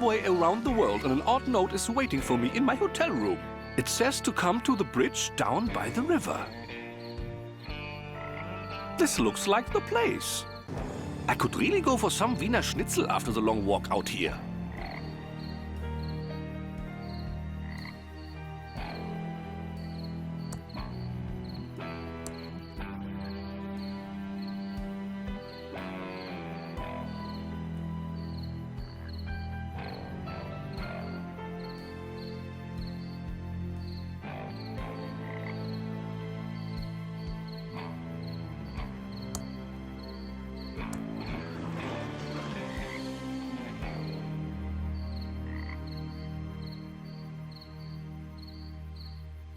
way around the world and an odd note is waiting for me in my hotel room. It says to come to the bridge down by the river. This looks like the place. I could really go for some Wiener Schnitzel after the long walk out here.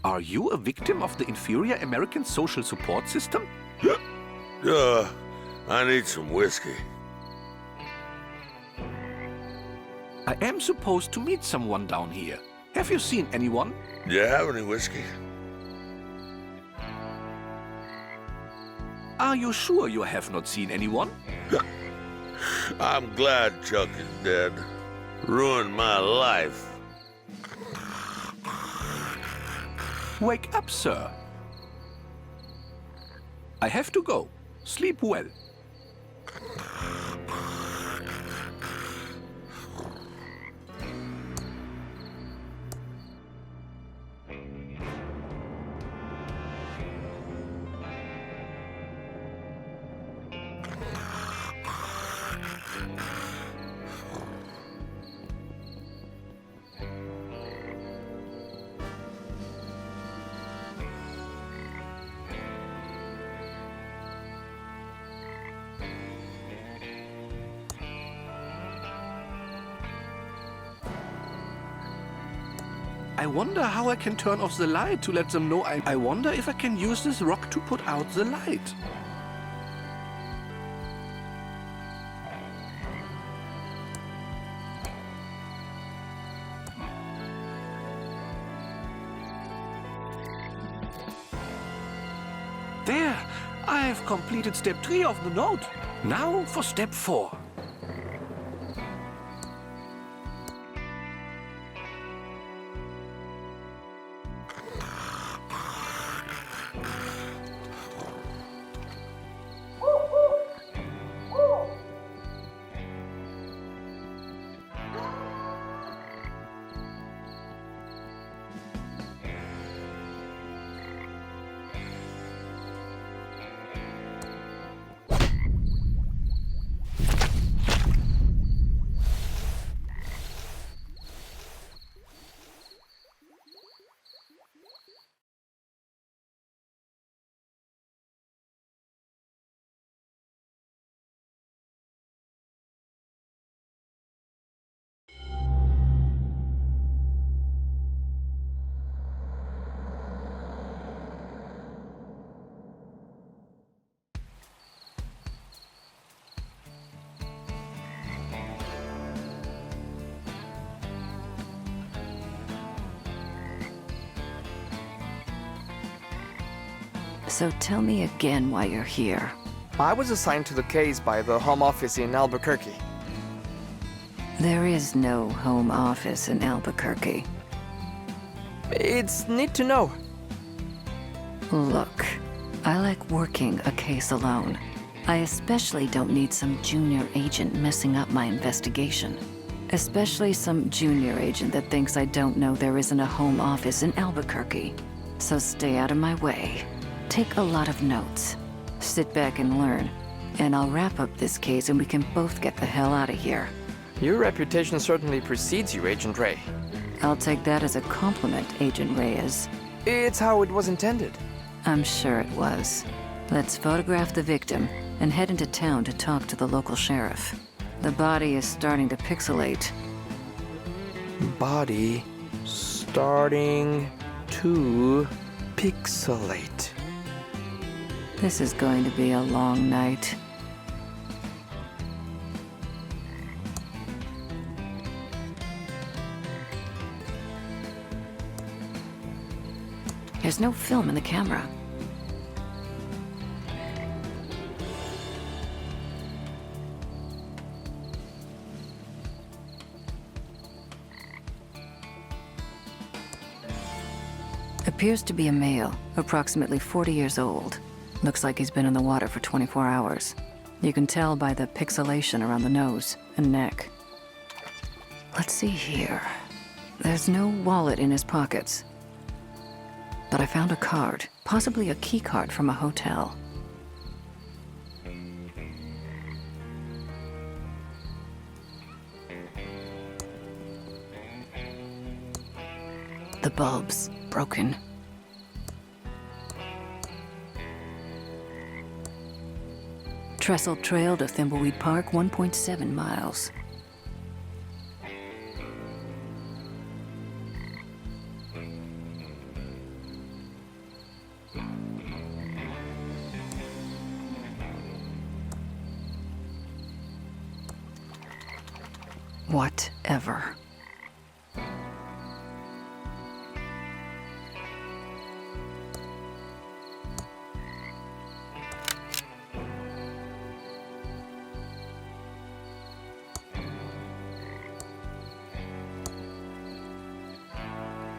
Are you a victim of the inferior American social support system? I need some whiskey. I am supposed to meet someone down here. Have you seen anyone? Do you have any whiskey? Are you sure you have not seen anyone? I'm glad Chuck is dead. Ruined my life. Wake up, sir. I have to go. Sleep well. I wonder how I can turn off the light to let them know I wonder if I can use this rock to put out the light. There! I've completed step 3 of the note. Now for step 4. So tell me again why you're here. I was assigned to the case by the Home Office in Albuquerque. There is no home office in Albuquerque. It's neat to know. Look, I like working a case alone. I especially don't need some junior agent messing up my investigation. Especially some junior agent that thinks I don't know there isn't a home office in Albuquerque. So stay out of my way. Take a lot of notes. Sit back and learn. And I'll wrap up this case and we can both get the hell out of here. Your reputation certainly precedes you, Agent Ray. I'll take that as a compliment, Agent Reyes. It's how it was intended. I'm sure it was. Let's photograph the victim and head into town to talk to the local sheriff. The body is starting to pixelate. Body starting to pixelate. This is going to be a long night. There's no film in the camera. Appears to be a male, approximately 40 years old. Looks like he's been in the water for 24 hours. You can tell by the pixelation around the nose and neck. Let's see here. There's no wallet in his pockets. But I found a card, possibly a key card from a hotel. The bulb's broken. Trestle Trail to Timbleweed Park, 1.7 miles. Whatever.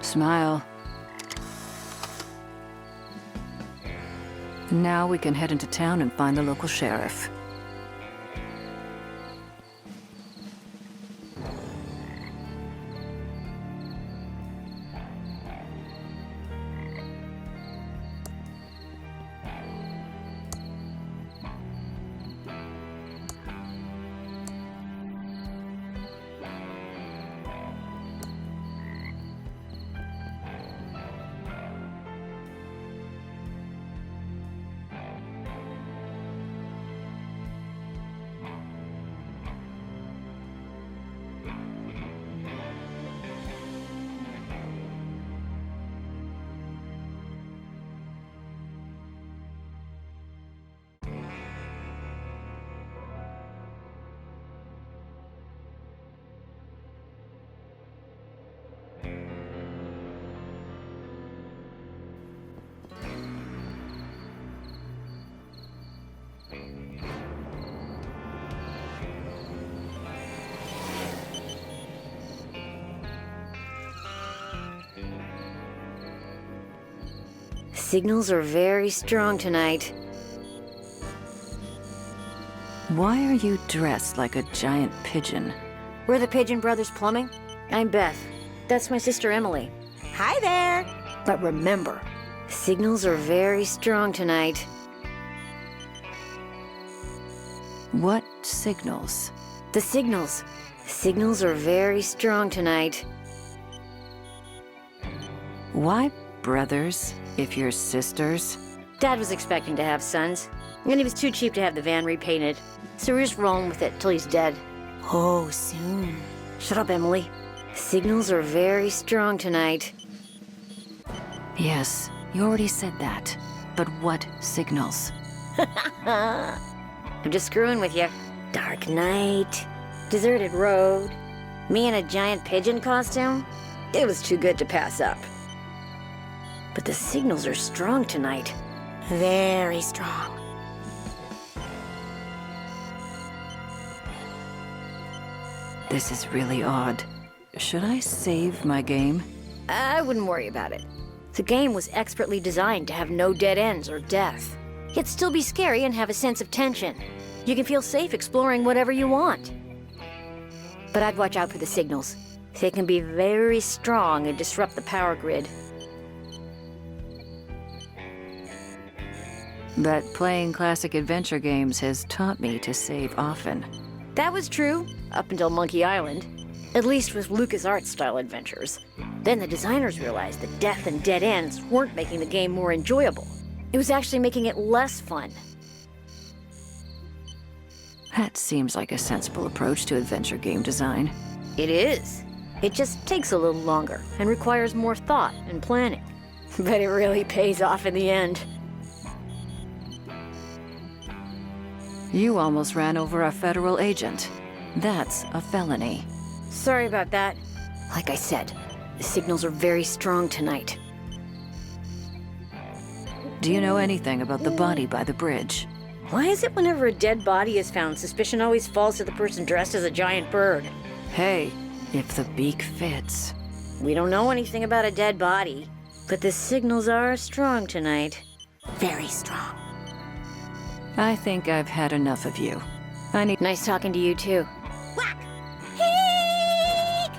Smile. Now we can head into town and find the local sheriff. Signals are very strong tonight. Why are you dressed like a giant pigeon? We're the Pigeon Brothers Plumbing. I'm Beth. That's my sister Emily. Hi there! But remember, signals are very strong tonight. What signals? The signals. Signals are very strong tonight. Why brothers, if you're sisters? Dad was expecting to have sons, and he was too cheap to have the van repainted. So we're just rolling with it till he's dead. Oh, soon. Shut up, Emily. Signals are very strong tonight. Yes, you already said that. But what signals? I'm just screwing with you. Dark night. Deserted road. Me in a giant pigeon costume? It was too good to pass up. But the signals are strong tonight. Very strong. This is really odd. Should I save my game? I wouldn't worry about it. The game was expertly designed to have no dead ends or death. Yet still be scary and have a sense of tension. You can feel safe exploring whatever you want. But I'd watch out for the signals. They can be very strong and disrupt the power grid. But playing classic adventure games has taught me to save often. That was true, up until Monkey Island. At least with LucasArts-style adventures. Then the designers realized that death and dead ends weren't making the game more enjoyable. It was actually making it less fun. That seems like a sensible approach to adventure game design. It is. It just takes a little longer and requires more thought and planning. But it really pays off in the end. You almost ran over a federal agent. That's a felony. Sorry about that. Like I said, the signals are very strong tonight. Do you know anything about the body by the bridge? Why is it whenever a dead body is found, suspicion always falls to the person dressed as a giant bird? Hey, if the beak fits. We don't know anything about a dead body. But the signals are strong tonight. Very strong. I think I've had enough of you. I need... Nice talking to you, too. Whack! Heek!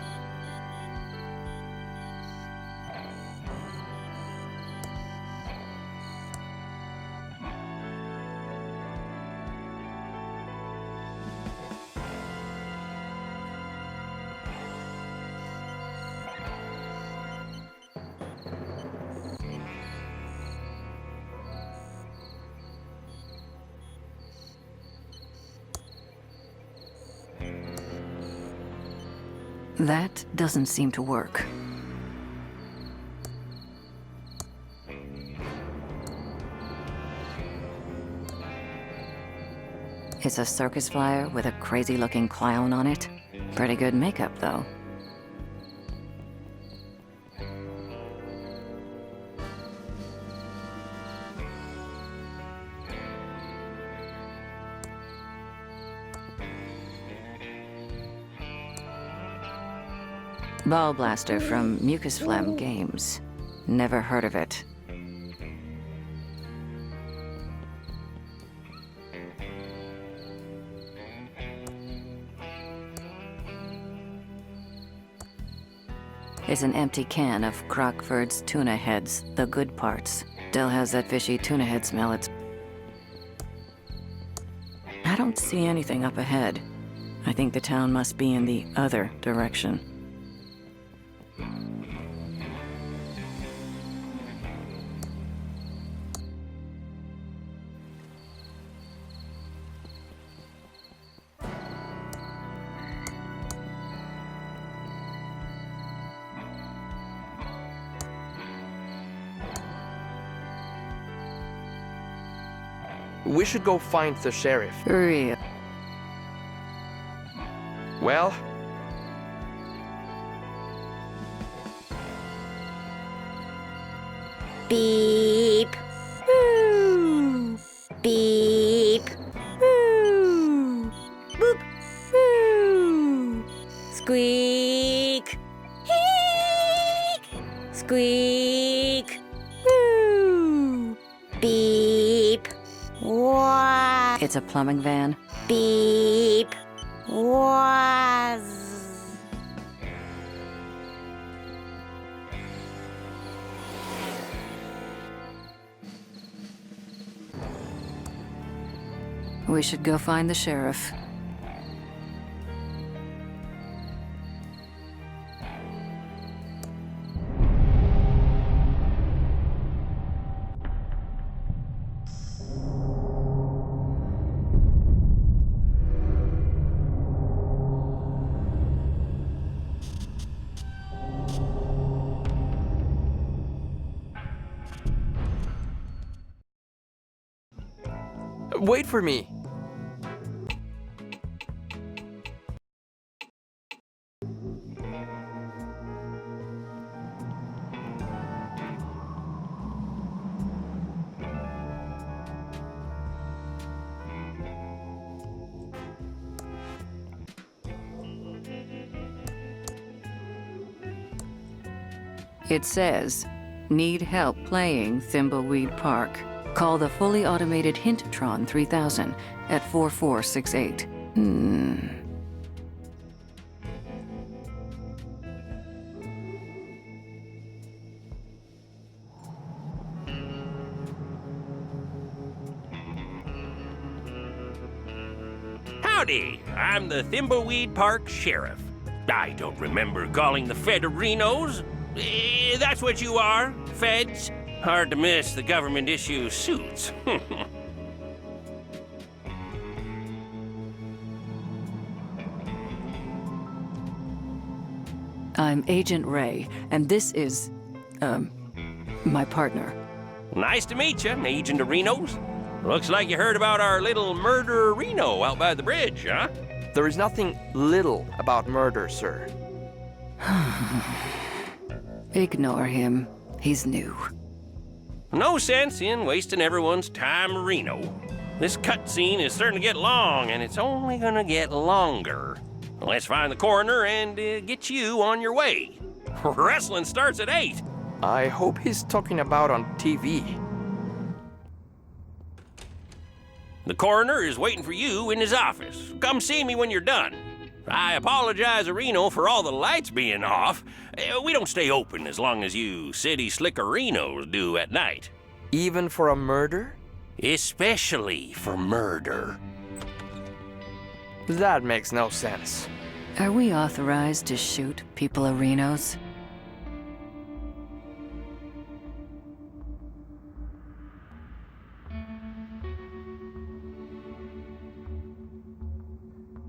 That doesn't seem to work. It's a circus flyer with a crazy-looking clown on it. Pretty good makeup, though. Ball Blaster from Mucus Phlegm Games. Never heard of it. It's an empty can of Crockford's tuna heads, the good parts. Still has that fishy tuna head smell. I don't see anything up ahead. I think the town must be in the other direction. We should go find the sheriff. Real. Well, Beep. Woo. Beep. Woo. Boop. Woo. Squeak. Heek. Squeak. Woo. Beep. Wah. It's a plumbing van. Beep. Was. We should go find the sheriff. wait for me. It says, need help playing Timbleweed Park. Call the fully automated Hinttron 3000 at 4468. Howdy, I'm the Timbleweed Park Sheriff. I don't remember calling the Federinos. That's what you are, feds. Hard to miss the government-issue suits. I'm Agent Ray, and this is, my partner. Nice to meet you, Agent Arenos. Looks like you heard about our little murder-reno out by the bridge, huh? There is nothing little about murder, sir. Ignore him. He's new. No sense in wasting everyone's time, Reno. This cutscene is starting to get long, and it's only gonna get longer. Let's find the coroner and get you on your way. Wrestling starts at 8. I hope he's talking about on TV. The coroner is waiting for you in his office. Come see me when you're done. I apologize, Reno, for all the lights being off. We don't stay open as long as you city slickerinos do at night. Even for a murder? Especially for murder. That makes no sense. Are we authorized to shoot people arenos?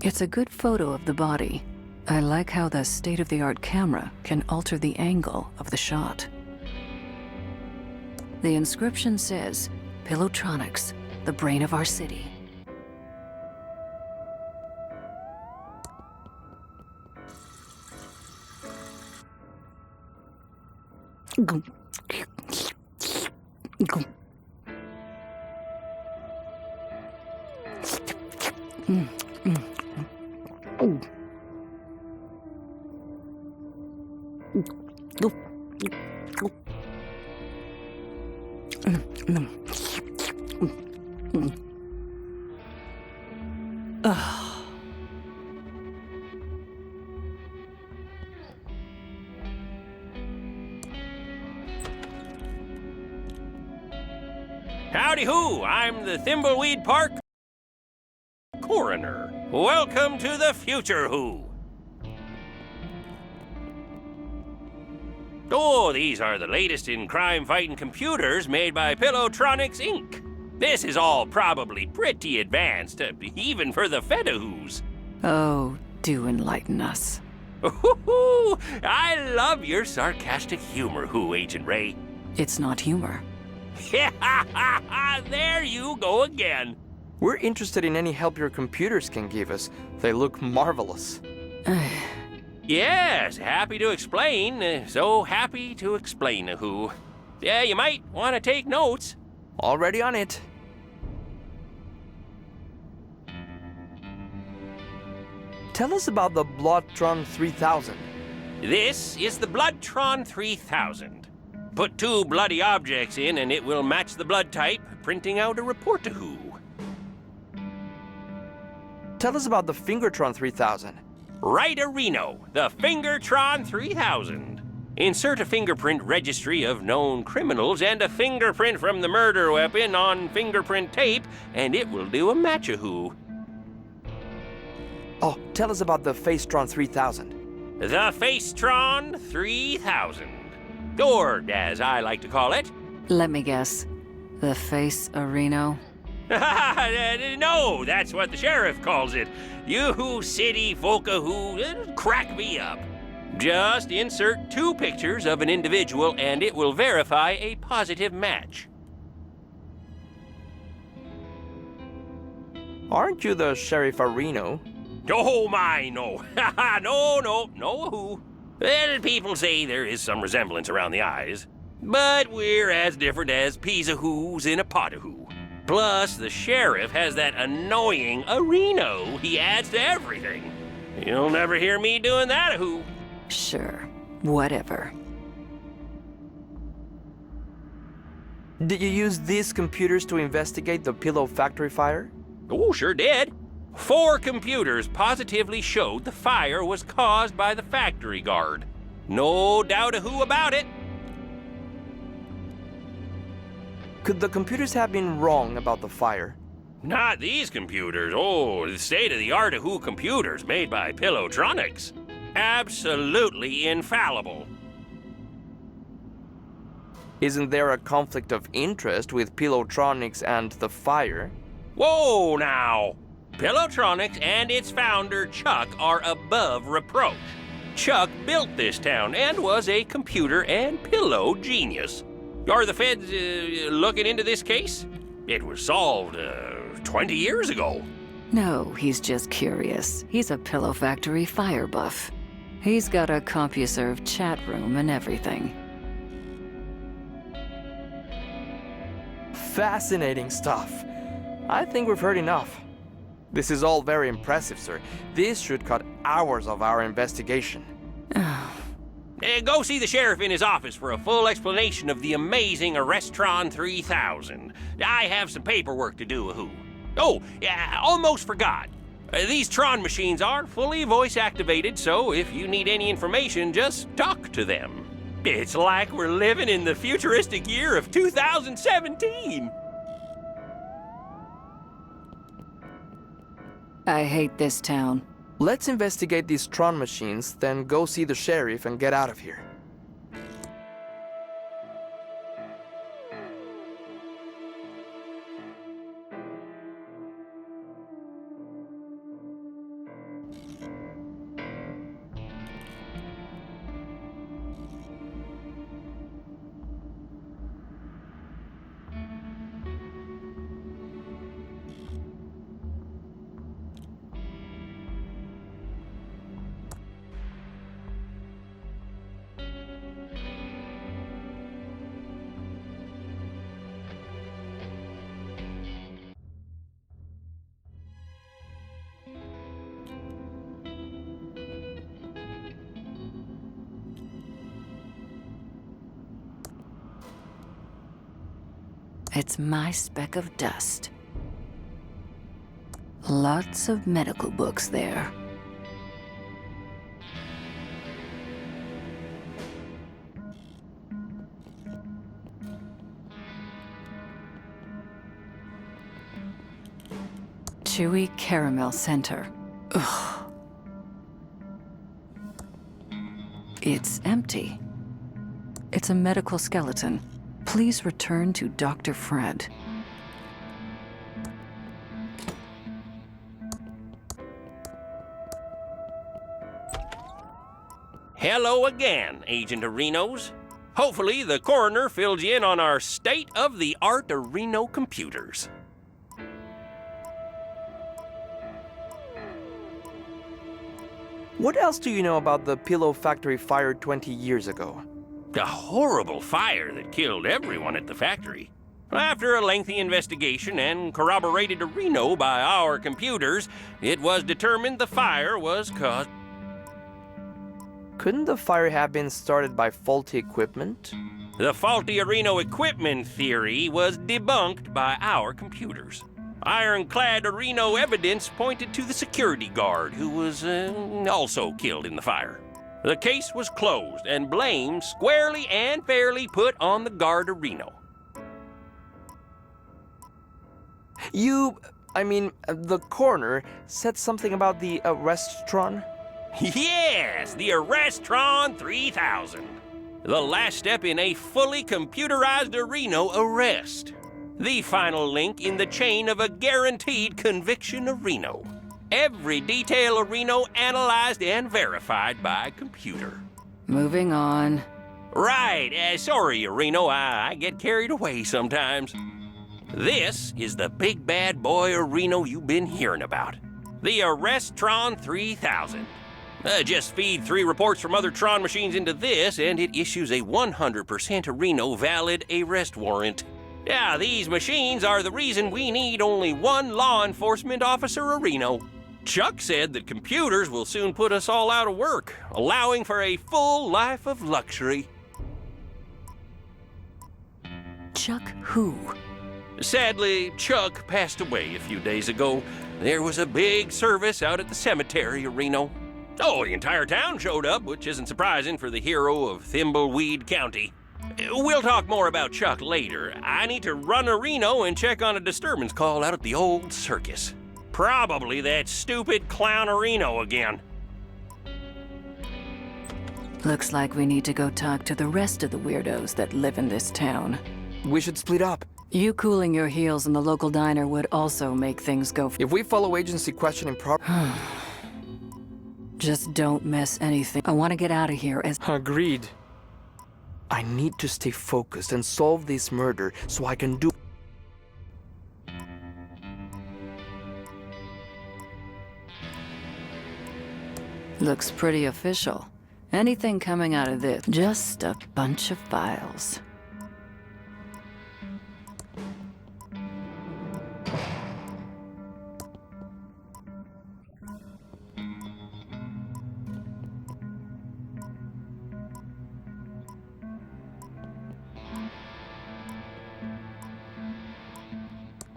It's a good photo of the body. I like how the state-of-the-art camera can alter the angle of the shot. The inscription says, Pillowtronics, the brain of our city. Howdy-ho, I'm the Timbleweed Park coroner. Welcome to the future, who? Oh, these are the latest in crime-fighting computers made by Pillowtronics, Inc. This is all probably pretty advanced, even for the Fedahoos. Oh, do enlighten us. Ooh, I love your sarcastic humor, Who, Agent Ray. It's not humor. There you go again. We're interested in any help your computers can give us. They look marvelous. Yes, happy to explain. So happy to explain, Who. Yeah, you might want to take notes. Already on it. Tell us about the Bloodtron 3000. This is the Bloodtron 3000. Put 2 bloody objects in and it will match the blood type, printing out a report to Who. Tell us about the Fingertron 3000. Right, Reno, the Fingertron 3000. Insert a fingerprint registry of known criminals and a fingerprint from the murder weapon on fingerprint tape, and it will do a match-a-who. Oh, tell us about the Facetron 3000. The Facetron 3000. Or, as I like to call it... Let me guess. The face Reno? No, that's what the sheriff calls it. You city folka who crack me up. Just insert 2 pictures of an individual and it will verify a positive match. Aren't you the Sheriff Reno? Oh my, no. No, Who. Well, people say there is some resemblance around the eyes. But we're as different as peas a who's in a pot a who. Plus, the sheriff has that annoying Reno he adds to everything. You'll never hear me doing that a who. Sure, whatever. Did you use these computers to investigate the Pillow Factory fire? Oh, sure did. 4 computers positively showed the fire was caused by the factory guard. No doubt a who about it. Could the computers have been wrong about the fire? Not these computers. Oh, the state-of-the-art a who computers made by Pillowtronics. Absolutely infallible. Isn't there a conflict of interest with Pillowtronics and the fire? Whoa, now! Pillowtronics and its founder, Chuck, are above reproach. Chuck built this town and was a computer and pillow genius. Are the feds looking into this case? It was solved 20 years ago. No, he's just curious. He's a Pillow Factory fire buff. He's got a CompuServe chat room and everything. Fascinating stuff. I think we've heard enough. This is all very impressive, sir. This should cut hours of our investigation. Go see the sheriff in his office for a full explanation of the amazing Arrestron 3000. I have some paperwork to do, who. Oh, yeah, almost forgot. These Tron machines are fully voice activated, so if you need any information, just talk to them. It's like we're living in the futuristic year of 2017. I hate this town. Let's investigate these Tron machines, then go see the sheriff and get out of here. It's my speck of dust. Lots of medical books there. Chewy Caramel Center. Ugh. It's empty. It's a medical skeleton. Please return to Dr. Fred. Hello again, Agent Arenos. Hopefully the coroner filled you in on our state-of-the-art Areno computers. What else do you know about the pillow factory fire 20 years ago? A horrible fire that killed everyone at the factory. After a lengthy investigation and corroborated to Reno by our computers, it was determined the fire was caused. Couldn't the fire have been started by faulty equipment? The faulty Reno equipment theory was debunked by our computers. Ironclad Reno evidence pointed to the security guard, who was also killed in the fire. The case was closed and blame squarely and fairly put on the guard of Reno. The coroner said something about the Arrestron? Yes, the Arrestron 3000. The last step in a fully computerized Reno arrest. The final link in the chain of a guaranteed conviction of Reno. Every detail of Reno analyzed and verified by computer. Moving on. Right, sorry, Reno, I get carried away sometimes. This is the big bad boy Reno you've been hearing about. The Arrestron 3000. Just feed 3 reports from other Tron machines into this, and it issues a 100% Reno valid arrest warrant. Yeah, these machines are the reason we need only one law enforcement officer in Reno. Chuck said that computers will soon put us all out of work, allowing for a full life of luxury. Chuck who? Sadly, Chuck passed away a few days ago. There was a big service out at the cemetery of Reno. Oh, the entire town showed up, which isn't surprising for the hero of Timbleweed County. We'll talk more about Chuck later. I need to run to Reno and check on a disturbance call out at the old circus. Probably that stupid clown Reno again. Looks like we need to go talk to the rest of the weirdos that live in this town. We should split up. You cooling your heels in the local diner would also make things go If we follow agency questioning properly. Just don't mess anything. I want to get out of here as... Agreed. I need to stay focused and solve this murder so I can do... Looks pretty official. Anything coming out of this? Just a bunch of files.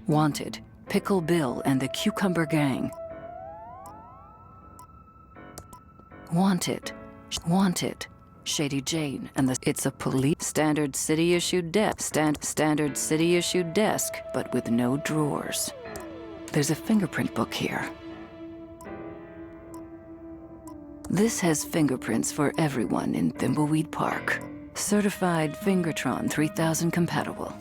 Wanted, Pickle Bill and the Cucumber Gang. Wanted, Shady Jane and the... It's a police standard city-issued desk. Standard city-issued desk, but with no drawers. There's a fingerprint book here. This has fingerprints for everyone in Timbleweed Park. Certified Fingertron 3000 compatible.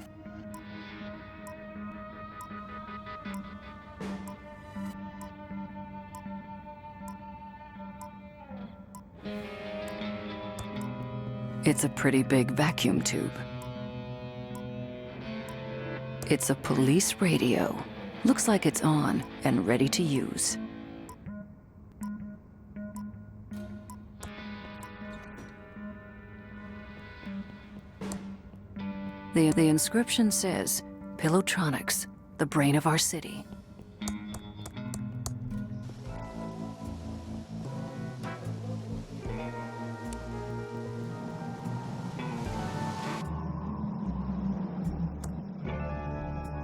It's a pretty big vacuum tube. It's a police radio. Looks like it's on and ready to use. The inscription says, Pillowtronics, the brain of our city.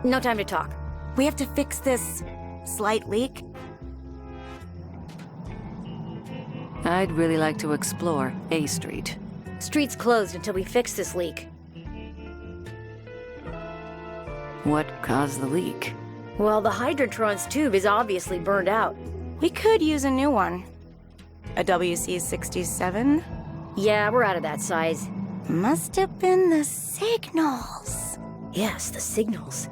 No time to talk. We have to fix this slight leak. I'd really like to explore A Street. Street's closed until we fix this leak. What caused the leak? Well, the Hydrantron's tube is obviously burned out. We could use a new one. A WC-67? Yeah, we're out of that size. Must have been the signals. Yes, the signals.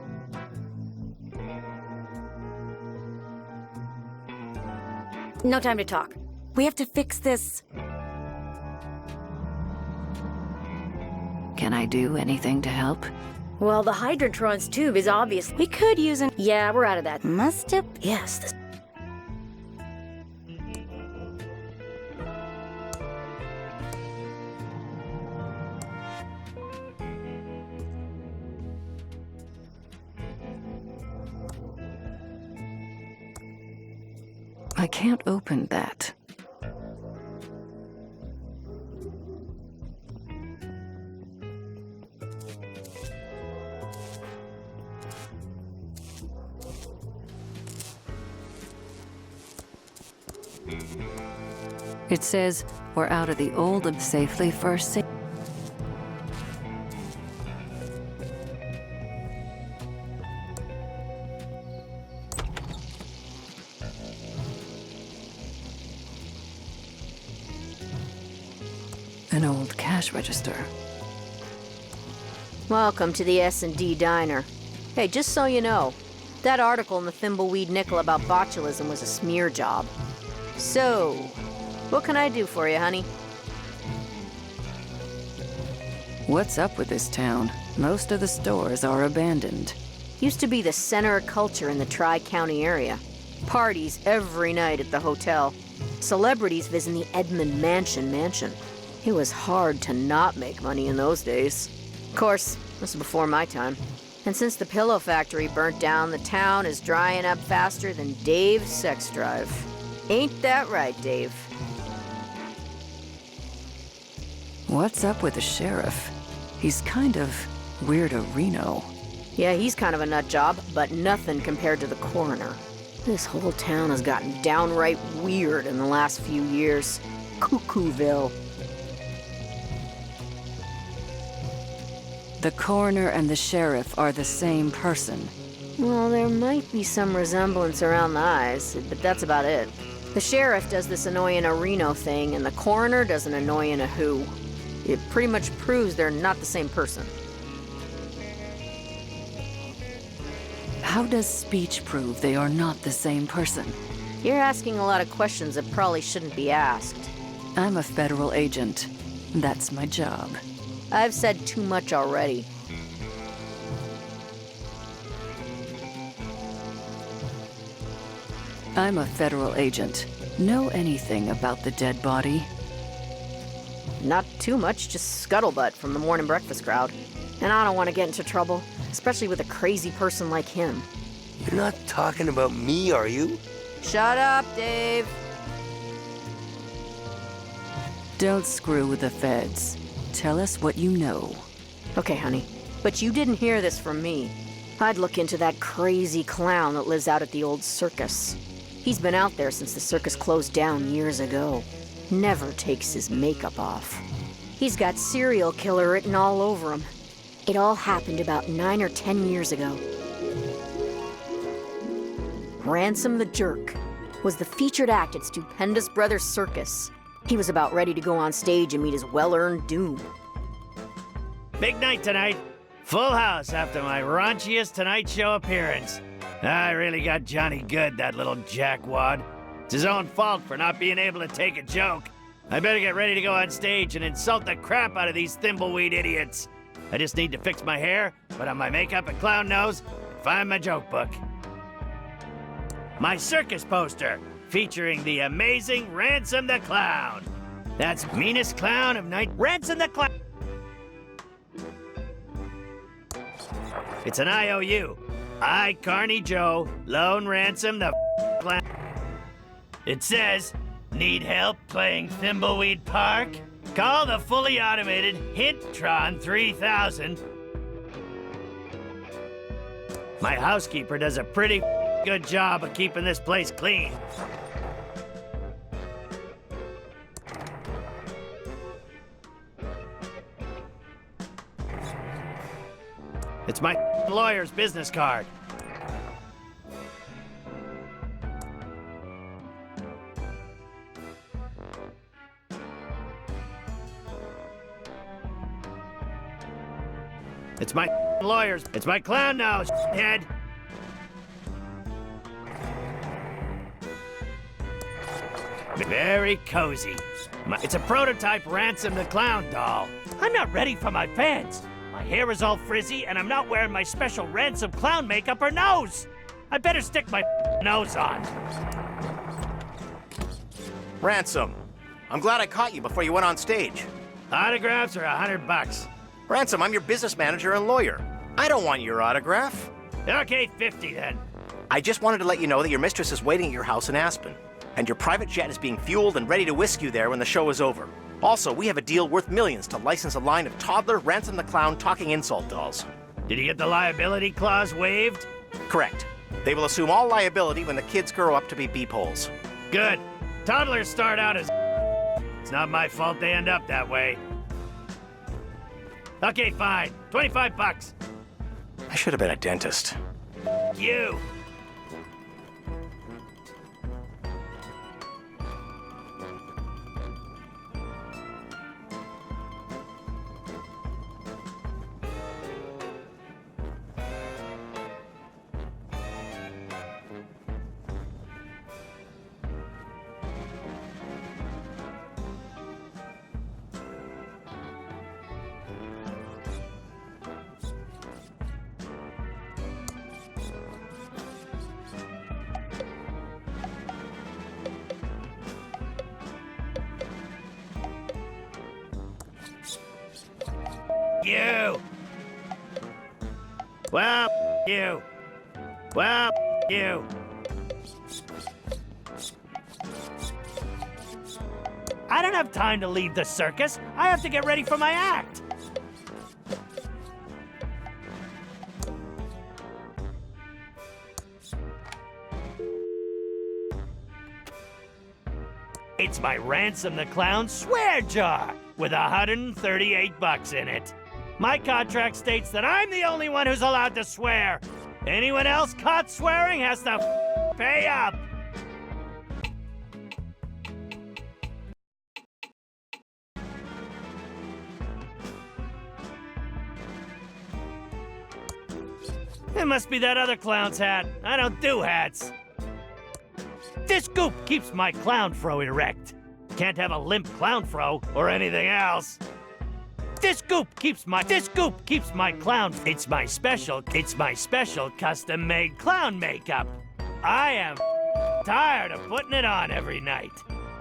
No time to talk. We have to fix this. Can I do anything to help? Well, the Hydrantron's tube is obviously... We could use an... Yeah, we're out of that. Must have... Yes, the... I can't open that. It says, we're out of the old and safely first. An old cash register. Welcome to the S&D Diner. Hey, just so you know, that article in the Thimbleweed Nickel about botulism was a smear job. So, what can I do for you, honey? What's up with this town? Most of the stores are abandoned. Used to be the center of culture in the Tri-County area. Parties every night at the hotel. Celebrities visiting the Edmund Mansion. It was hard to not make money in those days. Of course, this was before my time. And since the pillow factory burnt down, the town is drying up faster than Dave's sex drive. Ain't that right, Dave? What's up with the sheriff? He's kind of weirdo-reno. Yeah, he's kind of a nut job, but nothing compared to the coroner. This whole town has gotten downright weird in the last few years. Cuckooville. The coroner and the sheriff are the same person. Well, there might be some resemblance around the eyes, but that's about it. The sheriff does this annoying Reno thing, and the coroner does an annoying a who. It pretty much proves they're not the same person. How does speech prove they are not the same person? You're asking a lot of questions that probably shouldn't be asked. I'm a federal agent. That's my job. I've said too much already. I'm a federal agent. Know anything about the dead body? Not too much, just scuttlebutt from the morning breakfast crowd. And I don't want to get into trouble, especially with a crazy person like him. You're not talking about me, are you? Shut up, Dave. Don't screw with the feds. Tell us what you know. Okay, honey. But you didn't hear this from me. I'd look into that crazy clown that lives out at the old circus. He's been out there since the circus closed down years ago. Never takes his makeup off. He's got serial killer written all over him. It all happened about 9 or 10 years ago. Ransom the Jerk was the featured act at Stupendous Brothers Circus. He was about ready to go on stage and meet his well-earned doom. Big night tonight. Full house after my raunchiest Tonight Show appearance. I really got Johnny good, that little jackwad. It's his own fault for not being able to take a joke. I better get ready to go on stage and insult the crap out of these thimbleweed idiots. I just need to fix my hair, put on my makeup and clown nose, and find my joke book. My circus poster, featuring the amazing Ransom the Clown. That's meanest clown of night. Ransom the Clown. It's an IOU. I, Carney Joe, loan Ransom the Clown. It says, need help playing Timbleweed Park? Call the fully automated Hintron 3000. My housekeeper does a pretty good job of keeping this place clean. It's my lawyer's business card. It's my lawyer's. It's my clown nose, head. Very cozy. It's a prototype Ransom the Clown doll. I'm not ready for my fans. My hair is all frizzy, and I'm not wearing my special Ransom clown makeup or nose. I better stick my nose on. Ransom, I'm glad I caught you before you went on stage. Autographs are $100. Ransom, I'm your business manager and lawyer. I don't want your autograph. Okay, 50 then. I just wanted to let you know that your mistress is waiting at your house in Aspen, and your private jet is being fueled and ready to whisk you there when the show is over. Also, we have a deal worth millions to license a line of toddler Ransom the Clown talking insult dolls. Did you get the liability clause waived? Correct. They will assume all liability when the kids grow up to be beepholes. Good. Toddlers start out as it's not my fault they end up that way. Okay, fine. $25. I should have been a dentist. You. You! Well, you! Well, you! I don't have time to leave the circus. I have to get ready for my act. It's my Ransom the Clown swear jar with $138 in it. My contract states that I'm the only one who's allowed to swear. Anyone else caught swearing has to pay up. It must be that other clown's hat. I don't do hats. This goop keeps my clown fro erect. Can't have a limp clown fro or anything else. This goop keeps my clown. It's my special custom-made clown makeup. I am tired of putting it on every night.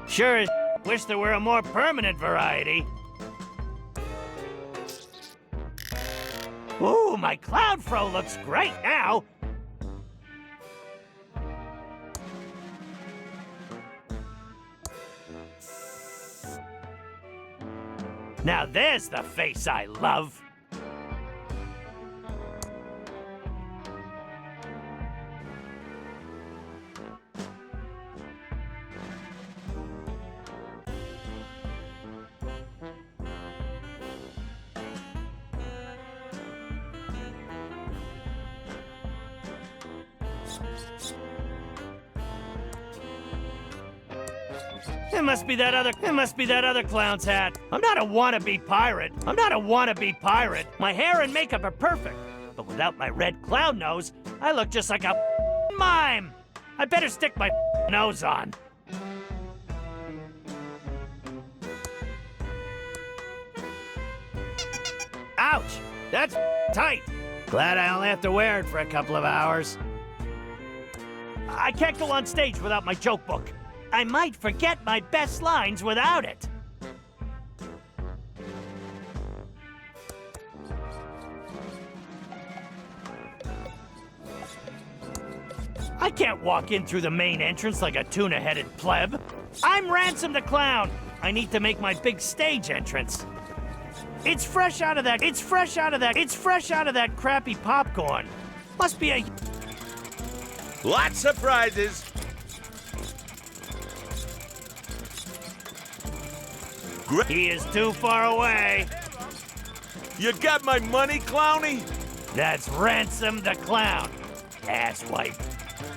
Sure as wish there were a more permanent variety. Ooh, my clown fro looks great now. Now there's the face I love. It must be that other clown's hat. I'm not a wannabe pirate. My hair and makeup are perfect. But without my red clown nose, I look just like a mime. I better stick my nose on. Ouch! That's tight. Glad I only have to wear it for a couple of hours. I can't go on stage without my joke book. I might forget my best lines without it. I can't walk in through the main entrance like a tuna-headed pleb. I'm Ransom the Clown. I need to make my big stage entrance. It's fresh out of that crappy popcorn. Must be a... Lots of prizes. He is too far away. You got my money, Clowny? That's Ransom the Clown, asswipe.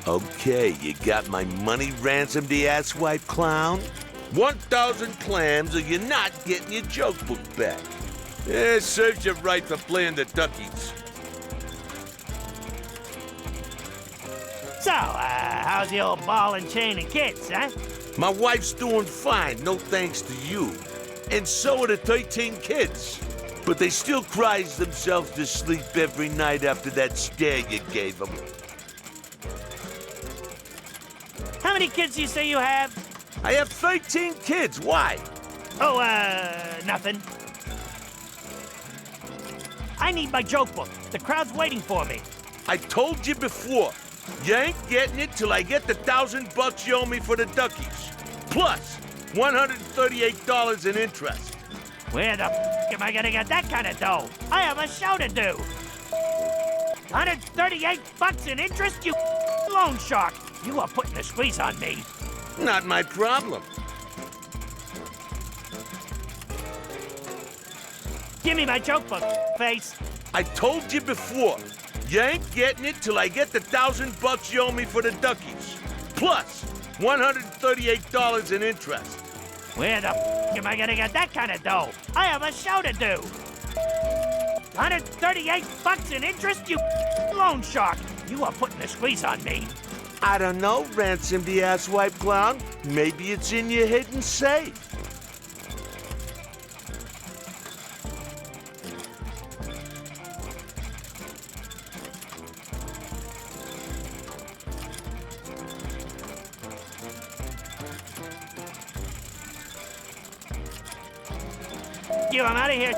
Okay, you got my money, Ransom the asswipe clown? 1,000 clams or you're not getting your joke book back. Serves you right for playing the duckies. So, how's the old ball and chain and kids, huh? My wife's doing fine, no thanks to you. And so are the 13 kids. But they still cries themselves to sleep every night after that stare you gave them. How many kids do you say you have? I have 13 kids. Why? Oh, nothing. I need my joke book. The crowd's waiting for me. I told you before. You ain't getting it till I get the $1,000 you owe me for the duckies. Plus, $138 in interest. Where the am I gonna get that kind of dough? I have a show to do. $138 in interest, you loan shark. You are putting a squeeze on me. Not my problem. Give me my joke book, face. I told you before. You ain't getting it till I get the $1,000 you owe me for the duckies. Plus, $138 in interest. Where the am I gonna get that kind of dough? I have a show to do. $138 in interest, you loan shark. You are putting a squeeze on me. I don't know, Ransom the asswipe clown. Maybe it's in your hidden safe. I'm out of here.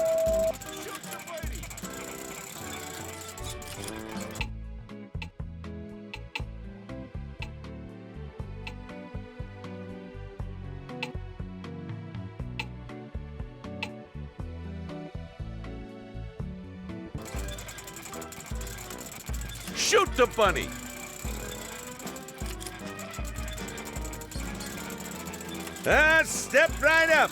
Shoot the bunny. Step right up.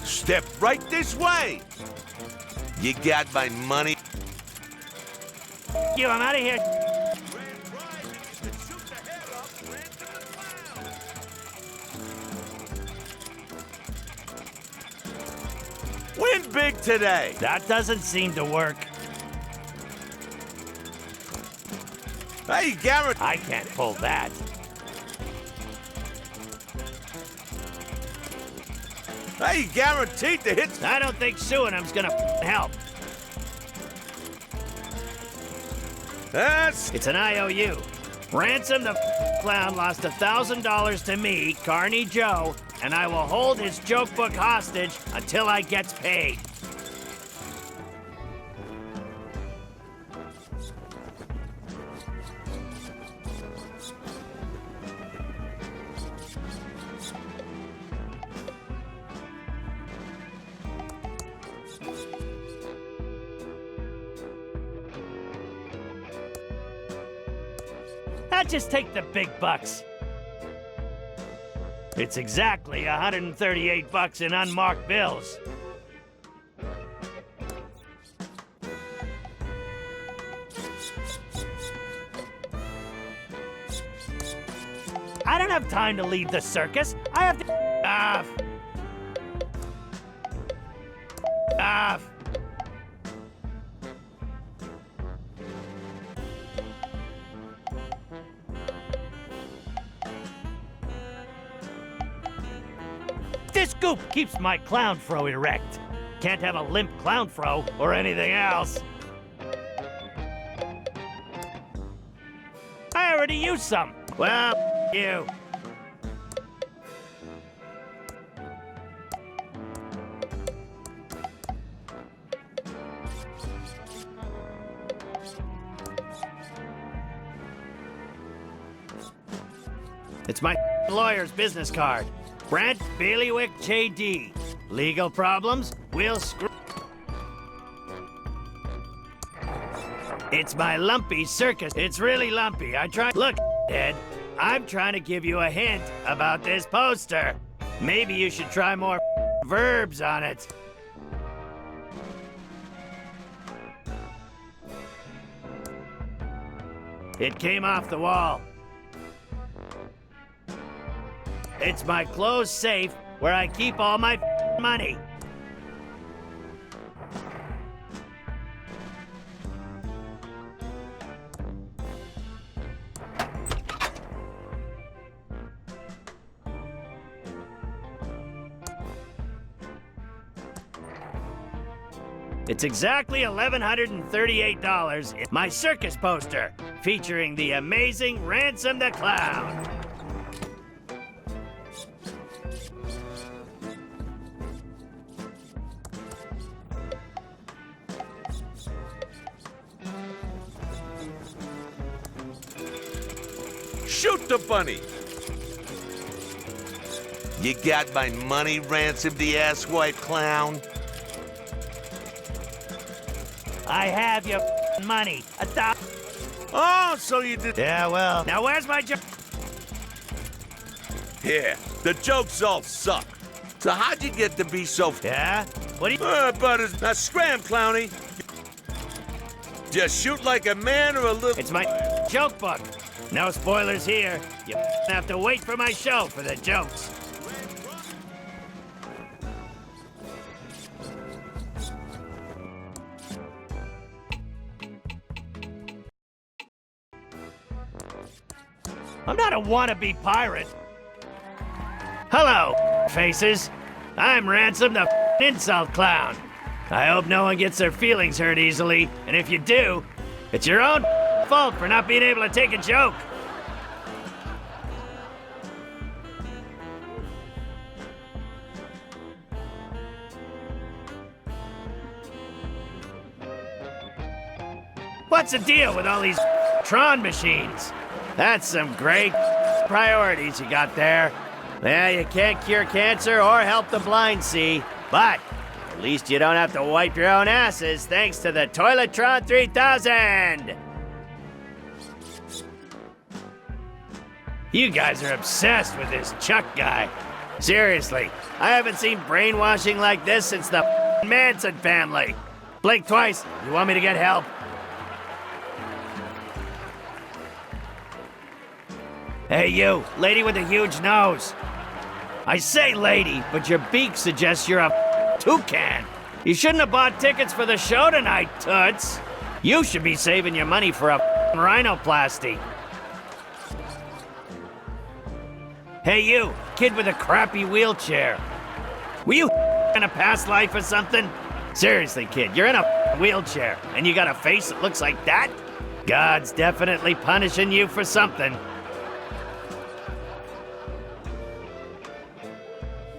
Step right this way. You got my money. I'm out of here. Win big today. That doesn't seem to work. Hey, Garrett. I can't pull that. Hey, guaranteed to hit. I don't think suing him's gonna help. It's an IOU. Ransom the Clown lost $1,000 to me, Carney Joe, and I will hold his joke book hostage until I gets paid. I'll just take the big bucks. It's exactly 138 bucks in unmarked bills. I don't have time to leave the circus. I have to... Off. This goop keeps my clown fro erect. Can't have a limp clown fro or anything else. I already used some. Well, you. It's my lawyer's business card. Brent Bailiwick J.D. Legal problems? We'll screw... It's my lumpy circus. It's really lumpy. I try... Look, Ed, I'm trying to give you a hint about this poster. Maybe you should try more verbs on it. It came off the wall. It's my closed safe where I keep all my money. It's exactly $1,138. My circus poster featuring the amazing Ransom the Clown. Shoot the bunny! You got my money, Ransom the asswipe clown? I have your money. Oh, so you did... Yeah, well... Now where's my joke? Yeah, the jokes all suck. So how'd you get to be so... Yeah? What do you... but it's... Now scram, Clowny. Just shoot like a man or a little... It's my joke book. No spoilers here. You have to wait for my show for the jokes. I'm not a wannabe pirate. Hello, faces. I'm Ransom the insult clown. I hope no one gets their feelings hurt easily, and if you do, it's your own fault for not being able to take a joke. What's the deal with all these Tron machines? That's some great priorities you got there. Well, you can't cure cancer or help the blind see, but at least you don't have to wipe your own asses thanks to the Toiletron 3000! You guys are obsessed with this Chuck guy. Seriously, I haven't seen brainwashing like this since the Manson family. Blink twice. You want me to get help? Hey, you, lady with the huge nose. I say lady, but your beak suggests you're a toucan. You shouldn't have bought tickets for the show tonight, Toots. You should be saving your money for a rhinoplasty. Hey, you, kid with a crappy wheelchair. Were you in a past life or something? Seriously, kid, you're in a wheelchair, and you got a face that looks like that? God's definitely punishing you for something.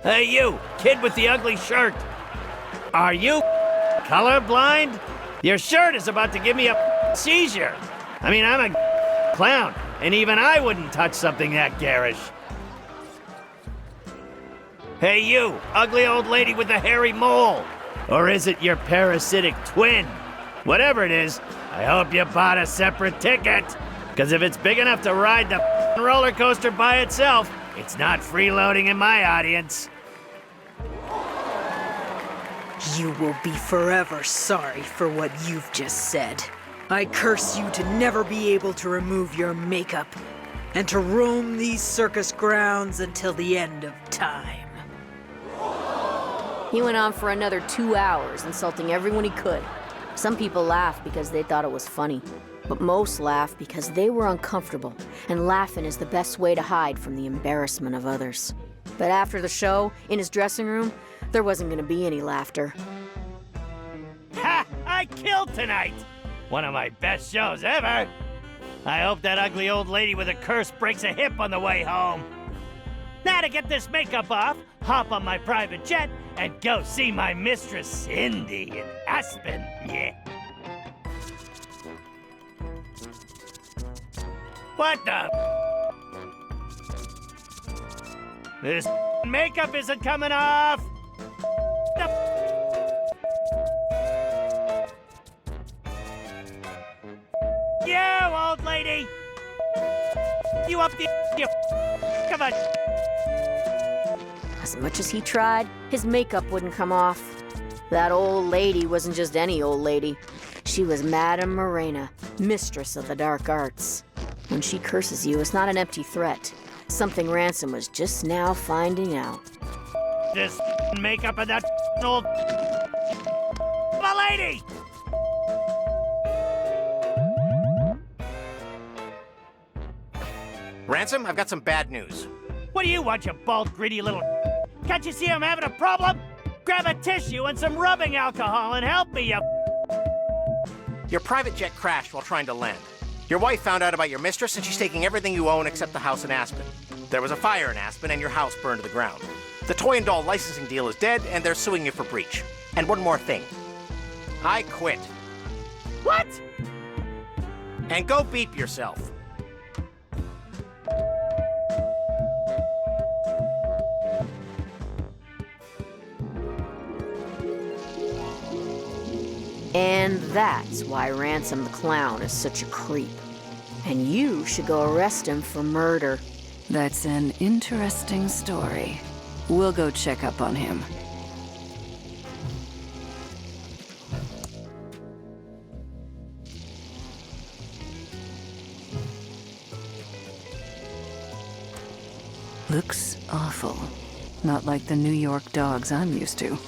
Hey, you, kid with the ugly shirt. Are you colorblind? Your shirt is about to give me a seizure. I mean, I'm a clown, and even I wouldn't touch something that garish. Hey, you, ugly old lady with the hairy mole. Or is it your parasitic twin? Whatever it is, I hope you bought a separate ticket. Because if it's big enough to ride the roller coaster by itself, It's not freeloading in my audience. You will be forever sorry for what you've just said. I curse you to never be able to remove your makeup and to roam these circus grounds until the end of time. He went on for another 2 hours, insulting everyone he could. Some people laughed because they thought it was funny, but most laughed because they were uncomfortable, and laughing is the best way to hide from the embarrassment of others. But after the show, in his dressing room, there wasn't gonna be any laughter. Ha! I killed tonight! One of my best shows ever! I hope that ugly old lady with a curse breaks a hip on the way home. Now to get this makeup off, hop on my private jet and go see my mistress Cindy in Aspen, yeah. What the? This makeup isn't coming off! You, old lady! You up the... You... Come on! As much as he tried, his makeup wouldn't come off. That old lady wasn't just any old lady. She was Madame Morena, mistress of the dark arts. When she curses you, it's not an empty threat. Something Ransom was just now finding out. This makeup and that old... My lady! Ransom, I've got some bad news. What do you want, you bald, greedy little... Can't you see I'm having a problem? Grab a tissue and some rubbing alcohol and help me, you... Your private jet crashed while trying to land. Your wife found out about your mistress, and she's taking everything you own except the house in Aspen. There was a fire in Aspen, and your house burned to the ground. The toy and doll licensing deal is dead, and they're suing you for breach. And one more thing. I quit. What? And go beep yourself. And that's why Ransom the Clown is such a creep. And you should go arrest him for murder. That's an interesting story. We'll go check up on him. Looks awful. Not like the New York dogs I'm used to.